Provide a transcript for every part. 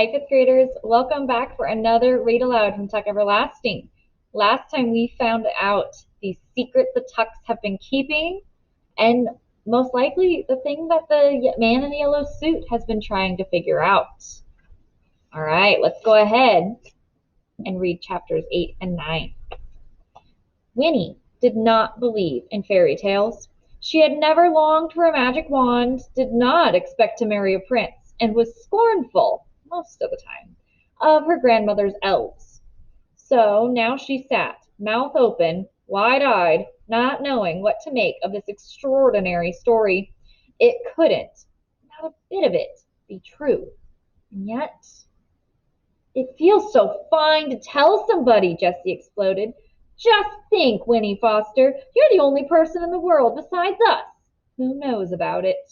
Hi, fifth graders. Welcome back for another Read Aloud from Tuck Everlasting. Last time we found out the secret the Tucks have been keeping, and most likely the thing that the man in the yellow suit has been trying to figure out. All right, let's go ahead and read chapters 8 and 9. Winnie did not believe in fairy tales. She had never longed for a magic wand, did not expect to marry a prince, and was scornful, most of the time, of her grandmother's elves. So now she sat, mouth open, wide-eyed, not knowing what to make of this extraordinary story. It couldn't, not a bit of it, be true. And yet, it feels so fine to tell somebody, Jessie exploded. Just think, Winnie Foster, you're the only person in the world besides us who knows about it.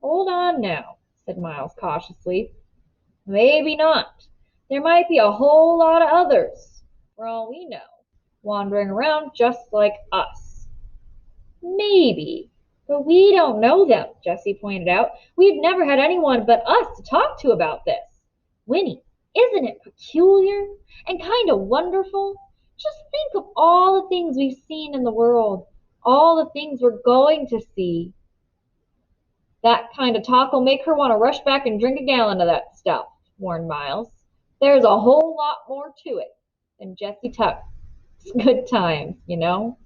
Hold on now, said Miles cautiously. Maybe not. There might be a whole lot of others, for all we know, wandering around just like us. Maybe, but we don't know them, Jessie pointed out. We've never had anyone but us to talk to about this. Winnie, isn't it peculiar and kind of wonderful? Just think of all the things we've seen in the world, all the things we're going to see. That kind of talk will make her want to rush back and drink a gallon of that stuff, warned Miles. There's a whole lot more to it than Jessie Tuck's good times, you know.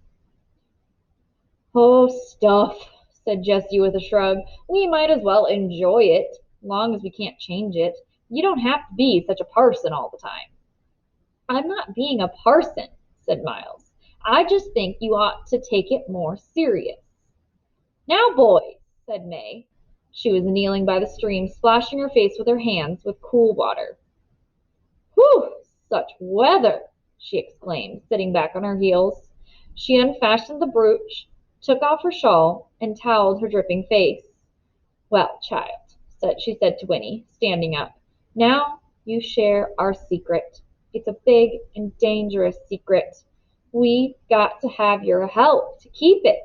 Oh, stuff, said Jessie with a shrug. We might as well enjoy it, long as we can't change it. You don't have to be such a parson all the time. I'm not being a parson, said Miles. I just think you ought to take it more serious. Now, boys, said May. She was kneeling by the stream, splashing her face with her hands with cool water. Whew, such weather, she exclaimed, sitting back on her heels. She unfastened the brooch, took off her shawl, and toweled her dripping face. Well, child, she said to Winnie, standing up, now you share our secret. It's a big and dangerous secret. We've got to have your help to keep it.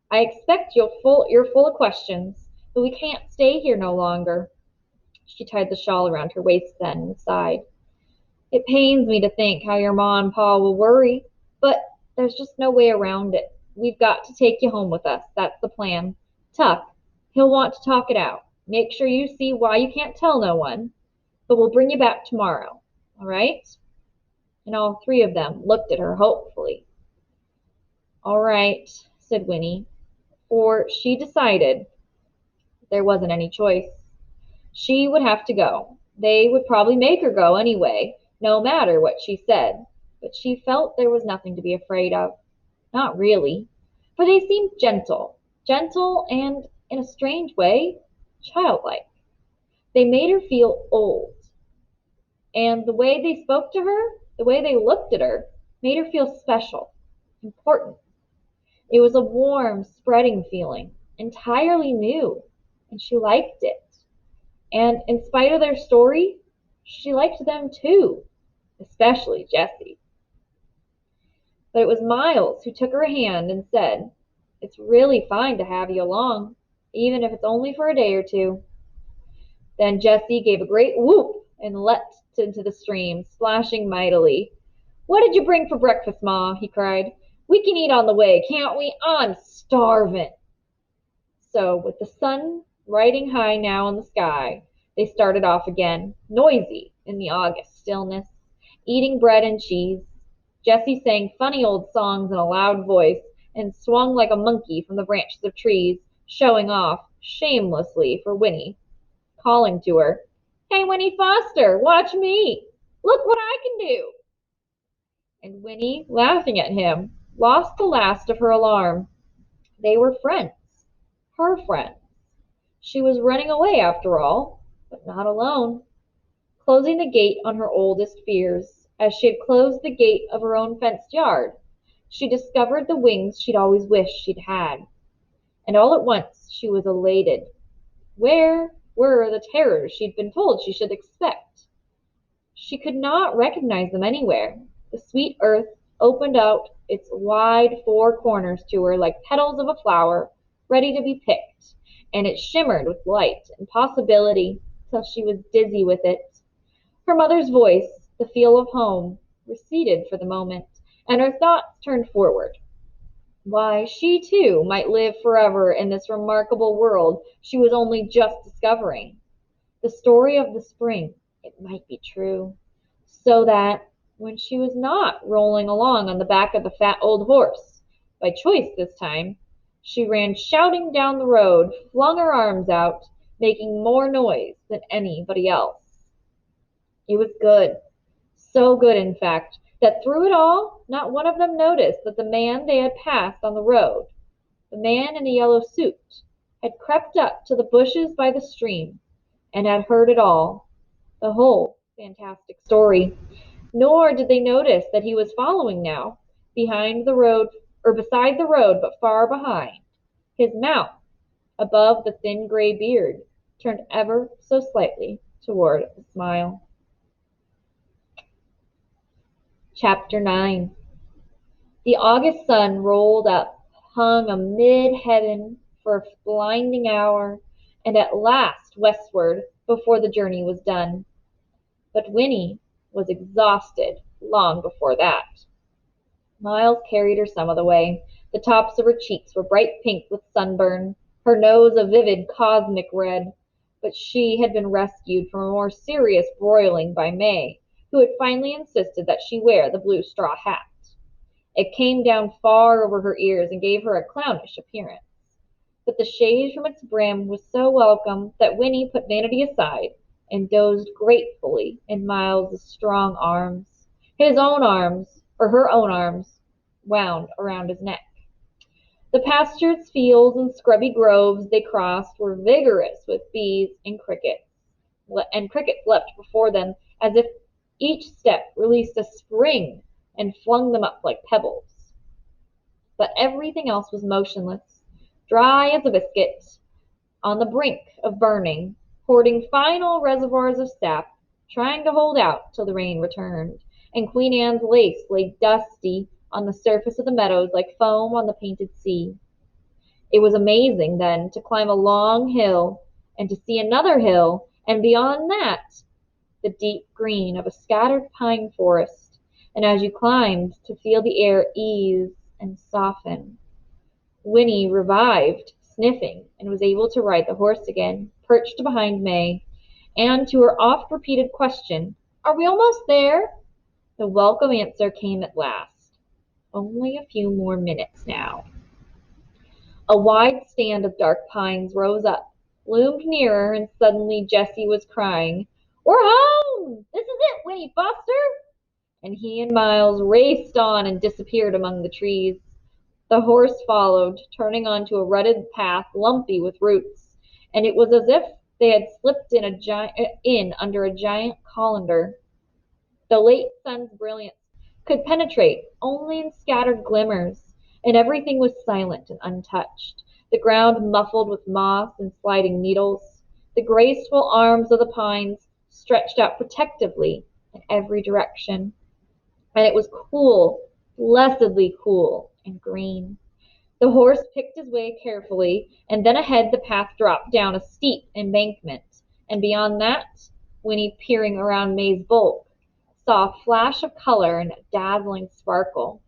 I expect you're full of questions, but we can't stay here no longer. She tied the shawl around her waist then and sighed. It pains me to think how your ma and pa will worry, but there's just no way around it. We've got to take you home with us. That's the plan. Tuck, he'll want to talk it out. Make sure you see why you can't tell no one, but we'll bring you back tomorrow. All right? And all three of them looked at her hopefully. All right, said Winnie, for she decided there wasn't any choice. She would have to go. They would probably make her go anyway, no matter what she said, but she felt there was nothing to be afraid of. Not really, for they seemed gentle and, in a strange way, childlike. They made her feel old, and the way they spoke to her, the way they looked at her, made her feel special, important. It was a warm, spreading feeling, entirely new, and she liked it. And in spite of their story, she liked them too, especially Jessie. But it was Miles who took her hand and said, It's really fine to have you along, even if it's only for a day or two. Then Jessie gave a great whoop and leapt into the stream, splashing mightily. What did you bring for breakfast, Ma? He cried. We can eat on the way, can't we? I'm starving. So, with the sun riding high now in the sky, they started off again, noisy in the August stillness, eating bread and cheese. Jessie sang funny old songs in a loud voice and swung like a monkey from the branches of trees, showing off shamelessly for Winnie, calling to her, Hey, Winnie Foster, watch me. Look what I can do. And Winnie, laughing at him, lost the last of her alarm. They were friends, her friends. She was running away after all, but not alone. Closing the gate on her oldest fears, as she had closed the gate of her own fenced yard, she discovered the wings she'd always wished she'd had. And all at once she was elated. Where were the terrors she'd been told she should expect? She could not recognize them anywhere. The sweet earth opened out its wide four corners to her like petals of a flower ready to be picked, and it shimmered with light and possibility till she was dizzy with it. Her mother's voice, the feel of home, receded for the moment, and her thoughts turned forward. Why, she too might live forever in this remarkable world she was only just discovering. The story of the spring, it might be true. So that, when she was not rolling along on the back of the fat old horse, by choice this time, she ran shouting down the road, flung her arms out, making more noise than anybody else. It was good, so good, in fact, that through it all not one of them noticed that the man they had passed on the road, the man in the yellow suit, had crept up to the bushes by the stream, and had heard it all, the whole fantastic story. Nor did they notice that he was following now, behind the road, or beside the road, but far behind, his mouth, above the thin gray beard, turned ever so slightly toward a smile. Chapter 9. The August sun rolled up, hung amid heaven for a blinding hour, and at last westward before the journey was done. But Winnie was exhausted long before that. Miles carried her some of the way. The tops of her cheeks were bright pink with sunburn, her nose a vivid cosmic red. But she had been rescued from a more serious broiling by May, who had finally insisted that she wear the blue straw hat. It came down far over her ears and gave her a clownish appearance. But the shade from its brim was so welcome that Winnie put vanity aside and dozed gratefully in Miles's strong arms. His own arms, or her own arms, wound around his neck. The pastures, fields, and scrubby groves they crossed were vigorous with bees and crickets leapt before them as if each step released a spring and flung them up like pebbles. But everything else was motionless, dry as a biscuit, on the brink of burning, hoarding final reservoirs of sap, trying to hold out till the rain returned, and Queen Anne's lace lay dusty on the surface of the meadows like foam on the painted sea. It was amazing, then, to climb a long hill, and to see another hill, and beyond that, the deep green of a scattered pine forest, and as you climbed, to feel the air ease and soften. Winnie revived, sniffing, and was able to ride the horse again, perched behind May, and to her oft-repeated question, "Are we almost there?" the welcome answer came at last. Only a few more minutes now. A wide stand of dark pines rose up, loomed nearer, and suddenly Jessie was crying, "We're home! This is it, Winnie Foster!" And he and Miles raced on and disappeared among the trees. The horse followed, turning onto a rutted path lumpy with roots, and it was as if they had slipped in under a giant colander. The late sun's brilliance could penetrate only in scattered glimmers, and everything was silent and untouched, the ground muffled with moss and sliding needles. The graceful arms of the pines stretched out protectively in every direction, and it was cool, blessedly cool and green. The horse picked his way carefully, and then ahead the path dropped down a steep embankment, and beyond that, Winnie, peering around May's bulk, saw a flash of color and a dazzling sparkle.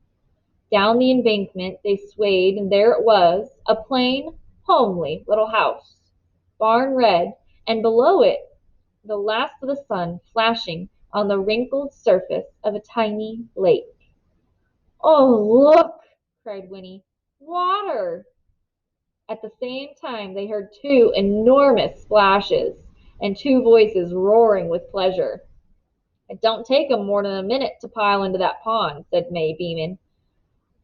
Down the embankment they swayed, and there it was, a plain, homely little house, barn red, and below it the last of the sun flashing on the wrinkled surface of a tiny lake. "Oh, look!" cried Winnie. "Water!" At the same time they heard two enormous splashes, and two voices roaring with pleasure. "It don't take 'em more than a minute to pile into that pond," said May, beaming.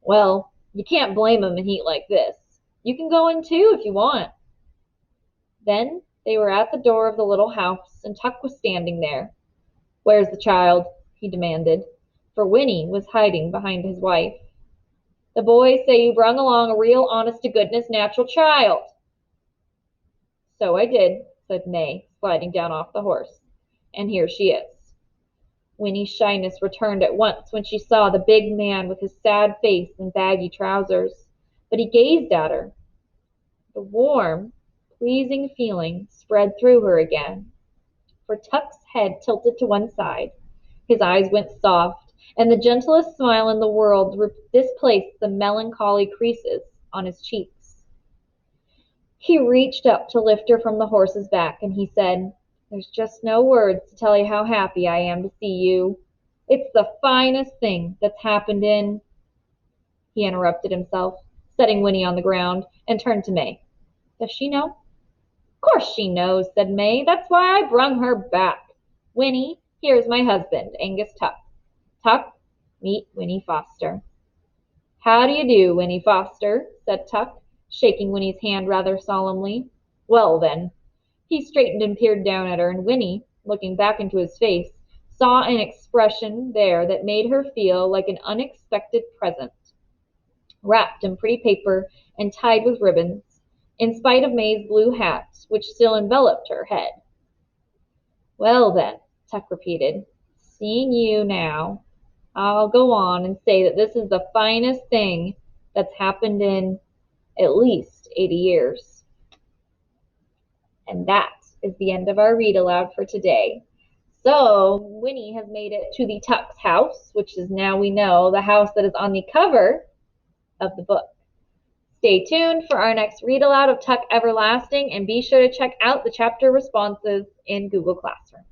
"Well, you can't blame 'em in heat like this. You can go in too, if you want." Then they were at the door of the little house, and Tuck was standing there. "Where's the child?" he demanded, for Winnie was hiding behind his wife. "The boys say you brung along a real honest-to-goodness natural child." "So I did," said May, sliding down off the horse, "and here she is." Winnie's shyness returned at once when she saw the big man with his sad face and baggy trousers, but he gazed at her. The warm, pleasing feeling spread through her again. for Tuck's head tilted to one side. His eyes went soft, and the gentlest smile in the world displaced the melancholy creases on his cheeks. He reached up to lift her from the horse's back, and he said, "There's just no words to tell you how happy I am to see you. It's the finest thing that's happened in—" He interrupted himself, setting Winnie on the ground, and turned to May. "Does she know?" "Course she knows," said May. "That's why I brung her back. Winnie, here's my husband, Angus Tuck. Tuck, meet Winnie Foster." "How do you do, Winnie Foster?" said Tuck, shaking Winnie's hand rather solemnly. "Well, then." He straightened and peered down at her, and Winnie, looking back into his face, saw an expression there that made her feel like an unexpected present, wrapped in pretty paper and tied with ribbons, in spite of May's blue hat, which still enveloped her head. "Well, then," Tuck repeated, "seeing you now, I'll go on and say that this is the finest thing that's happened in at least 80 years. And that is the end of our read aloud for today. So Winnie has made it to the Tuck's house, which is now we know the house that is on the cover of the book. Stay tuned for our next read aloud of Tuck Everlasting, and be sure to check out the chapter responses in Google Classroom.